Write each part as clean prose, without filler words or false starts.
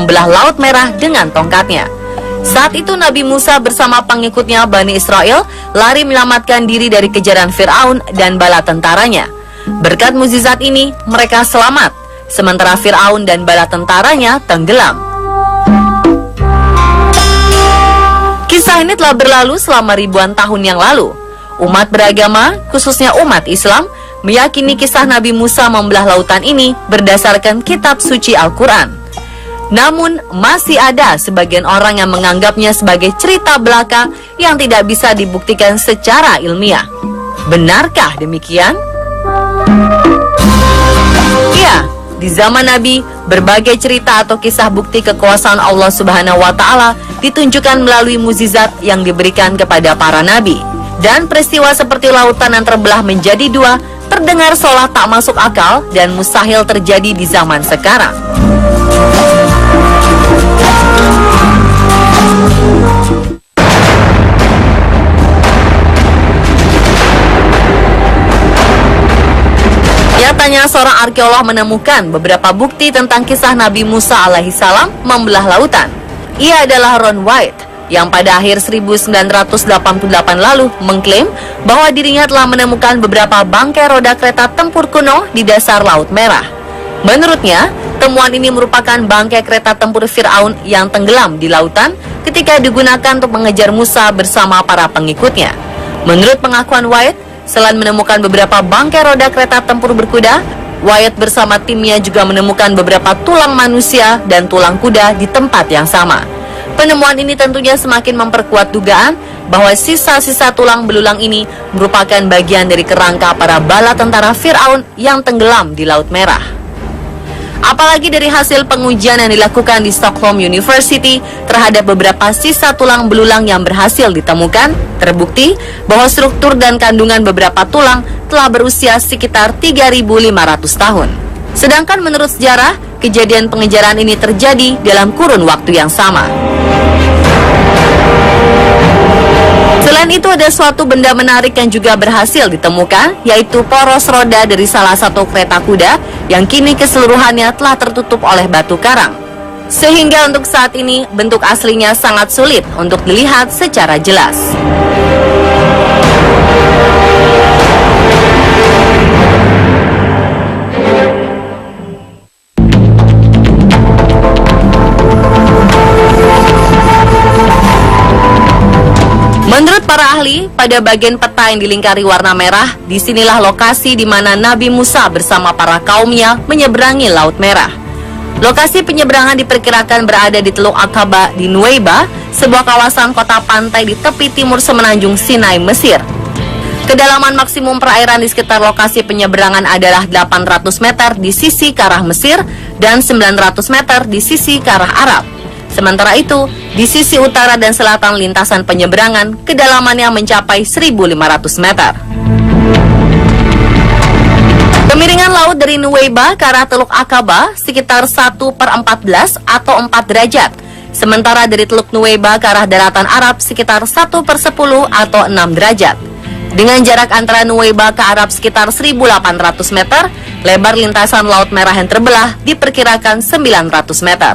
membelah Laut Merah dengan tongkatnya. Saat itu Nabi Musa bersama pengikutnya Bani Israel lari menyelamatkan diri dari kejaran Fir'aun dan bala tentaranya. Berkat mukjizat ini, mereka selamat, sementara Fir'aun dan bala tentaranya tenggelam. Kisah ini telah berlalu selama ribuan tahun yang lalu. Umat beragama, khususnya umat Islam, meyakini kisah Nabi Musa membelah lautan ini berdasarkan kitab suci Al-Quran. Namun, masih ada sebagian orang yang menganggapnya sebagai cerita belaka yang tidak bisa dibuktikan secara ilmiah. Benarkah demikian? Ya, di zaman Nabi, berbagai cerita atau kisah bukti kekuasaan Allah Subhanahu wa Ta'ala ditunjukkan melalui mukjizat yang diberikan kepada para nabi. Dan peristiwa seperti lautan yang terbelah menjadi dua terdengar seolah tak masuk akal dan mustahil terjadi di zaman sekarang. Nyatanya seorang arkeolog menemukan beberapa bukti tentang kisah Nabi Musa alaihissalam membelah lautan. Ia adalah Ron White, yang pada akhir 1988 lalu mengklaim bahwa dirinya telah menemukan beberapa bangkai roda kereta tempur kuno di dasar Laut Merah. Menurutnya, temuan ini merupakan bangkai kereta tempur Fir'aun yang tenggelam di lautan ketika digunakan untuk mengejar Musa bersama para pengikutnya. Menurut pengakuan White, selain menemukan beberapa bangkai roda kereta tempur berkuda, White bersama timnya juga menemukan beberapa tulang manusia dan tulang kuda di tempat yang sama. Penemuan ini tentunya semakin memperkuat dugaan bahwa sisa-sisa tulang belulang ini merupakan bagian dari kerangka para bala tentara Fir'aun yang tenggelam di Laut Merah. Apalagi dari hasil pengujian yang dilakukan di Stockholm University terhadap beberapa sisa tulang belulang yang berhasil ditemukan, terbukti bahwa struktur dan kandungan beberapa tulang telah berusia sekitar 3.500 tahun. Sedangkan menurut sejarah, kejadian pengejaran ini terjadi dalam kurun waktu yang sama. Selain itu, ada suatu benda menarik yang juga berhasil ditemukan, yaitu poros roda dari salah satu kereta kuda yang kini keseluruhannya telah tertutup oleh batu karang. Sehingga untuk saat ini, bentuk aslinya sangat sulit untuk dilihat secara jelas. Menurut para ahli, pada bagian peta yang dilingkari warna merah, disinilah lokasi di mana Nabi Musa bersama para kaumnya menyeberangi Laut Merah. Lokasi penyeberangan diperkirakan berada di Teluk Aqaba di Nuweiba, sebuah kawasan kota pantai di tepi timur semenanjung Sinai, Mesir. Kedalaman maksimum perairan di sekitar lokasi penyeberangan adalah 800 meter di sisi ke arah Mesir dan 900 meter di sisi ke arah Arab. Sementara itu, di sisi utara dan selatan lintasan penyeberangan, kedalamannya mencapai 1.500 meter. Kemiringan laut dari Nuweiba ke arah Teluk Aqaba sekitar 1/14 atau 4 derajat. Sementara dari Teluk Nuweiba ke arah daratan Arab sekitar 1/10 atau 6 derajat. Dengan jarak antara Nuweiba ke Arab sekitar 1.800 meter, lebar lintasan Laut Merah yang terbelah diperkirakan 900 meter.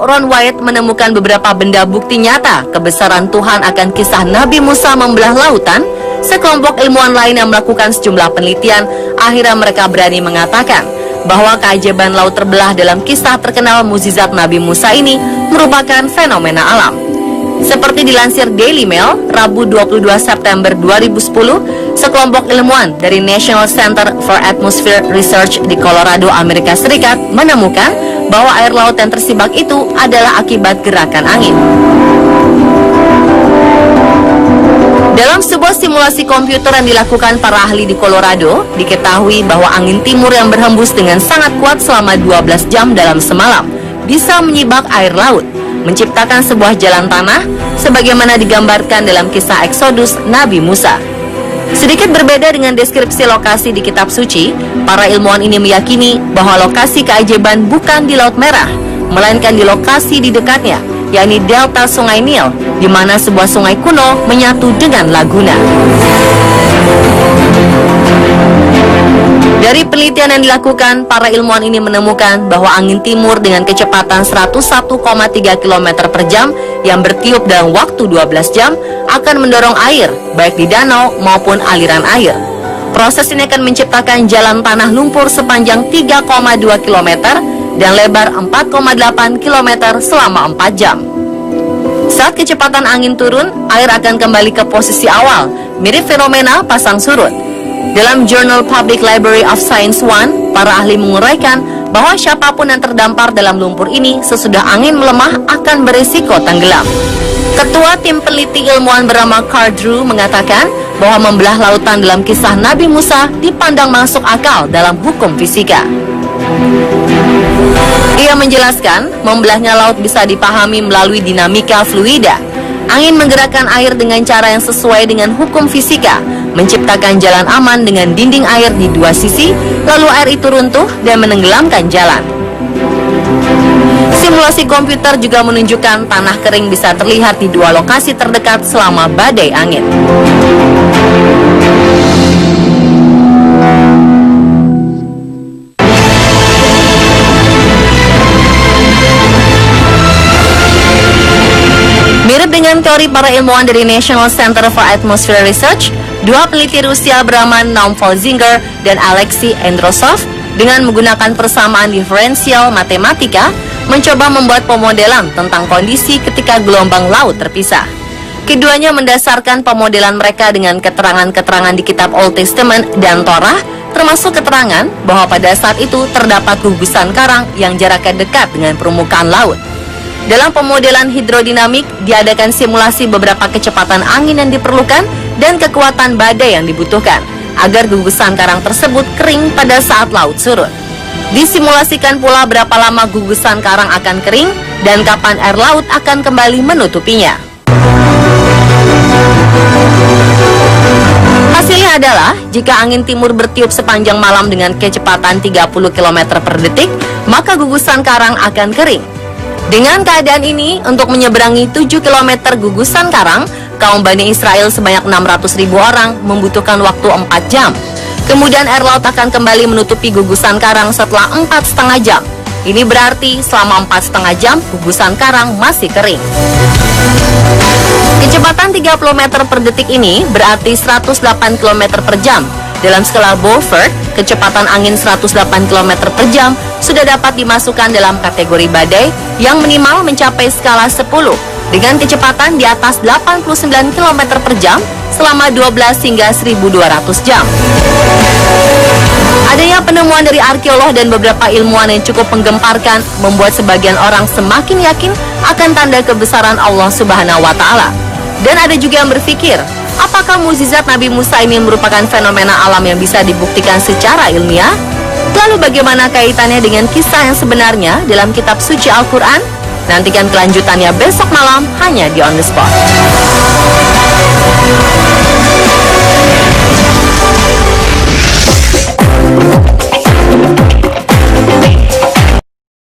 Ron White menemukan beberapa benda bukti nyata kebesaran Tuhan akan kisah Nabi Musa membelah lautan. Sekelompok ilmuwan lain yang melakukan sejumlah penelitian, akhirnya mereka berani mengatakan bahwa keajaiban laut terbelah dalam kisah terkenal mukjizat Nabi Musa ini merupakan fenomena alam. Seperti dilansir Daily Mail, Rabu 22 September 2010, sekelompok ilmuwan dari National Center for Atmospheric Research di Colorado, Amerika Serikat menemukan bahwa air laut yang tersibak itu adalah akibat gerakan angin. Dalam sebuah simulasi komputer yang dilakukan para ahli di Colorado, diketahui bahwa angin timur yang berhembus dengan sangat kuat selama 12 jam dalam semalam bisa menyibak air laut, menciptakan sebuah jalan tanah sebagaimana digambarkan dalam kisah Exodus Nabi Musa. Sedikit berbeda dengan deskripsi lokasi di kitab suci, para ilmuwan ini meyakini bahwa lokasi keajaiban bukan di Laut Merah, melainkan di lokasi di dekatnya, yakni delta Sungai Nil, di mana sebuah sungai kuno menyatu dengan laguna. Dari penelitian yang dilakukan, para ilmuwan ini menemukan bahwa angin timur dengan kecepatan 101,3 km per jam yang bertiup dalam waktu 12 jam akan mendorong air, baik di danau maupun aliran air. Proses ini akan menciptakan jalan tanah lumpur sepanjang 3,2 km dan lebar 4,8 km selama 4 jam. Saat kecepatan angin turun, air akan kembali ke posisi awal, mirip fenomena pasang surut. Dalam Journal Public Library of Science 1, para ahli menguraikan bahwa siapapun yang terdampar dalam lumpur ini sesudah angin melemah akan berisiko tenggelam. Ketua tim peneliti ilmuwan bernama Carl Drew mengatakan bahwa membelah lautan dalam kisah Nabi Musa dipandang masuk akal dalam hukum fisika. Ia menjelaskan, membelahnya laut bisa dipahami melalui dinamika fluida. Angin menggerakkan air dengan cara yang sesuai dengan hukum fisika, menciptakan jalan aman dengan dinding air di dua sisi, lalu air itu runtuh dan menenggelamkan jalan. Simulasi komputer juga menunjukkan tanah kering bisa terlihat di dua lokasi terdekat selama badai angin. Mirip dengan teori para ilmuwan dari National Center for Atmospheric Research, dua peneliti Rusia bernama Naum Folzinger dan Alexei Androsov dengan menggunakan persamaan diferensial matematika mencoba membuat pemodelan tentang kondisi ketika gelombang laut terpisah. Keduanya mendasarkan pemodelan mereka dengan keterangan-keterangan di kitab Old Testament dan Torah, termasuk keterangan bahwa pada saat itu terdapat gugusan karang yang jaraknya dekat dengan permukaan laut. Dalam pemodelan hidrodinamik, diadakan simulasi beberapa kecepatan angin yang diperlukan dan kekuatan badai yang dibutuhkan, agar gugusan karang tersebut kering pada saat laut surut. Disimulasikan pula berapa lama gugusan karang akan kering dan kapan air laut akan kembali menutupinya. Hasilnya adalah, jika angin timur bertiup sepanjang malam dengan kecepatan 30 km per detik, maka gugusan karang akan kering. Dengan keadaan ini, untuk menyeberangi 7 km gugusan karang, kaum Bani Israel sebanyak 600.000 orang membutuhkan waktu 4 jam. Kemudian air laut akan kembali menutupi gugusan karang setelah 4,5 jam. Ini berarti selama 4,5 jam, gugusan karang masih kering. Kecepatan 30 meter per detik ini berarti 108 km per jam. Dalam skala Beaufort, kecepatan angin 108 km per jam sudah dapat dimasukkan dalam kategori badai yang minimal mencapai skala 10 dengan kecepatan di atas 89 km per jam selama 12 hingga 1200 jam. Adanya penemuan dari arkeolog dan beberapa ilmuwan yang cukup menggemparkan membuat sebagian orang semakin yakin akan tanda kebesaran Allah Subhanahu wa Ta'ala. Dan ada juga yang berpikir, apakah mukjizat Nabi Musa ini merupakan fenomena alam yang bisa dibuktikan secara ilmiah? Lalu bagaimana kaitannya dengan kisah yang sebenarnya dalam kitab suci Al-Quran? Nantikan kelanjutannya besok malam hanya di On The Spot.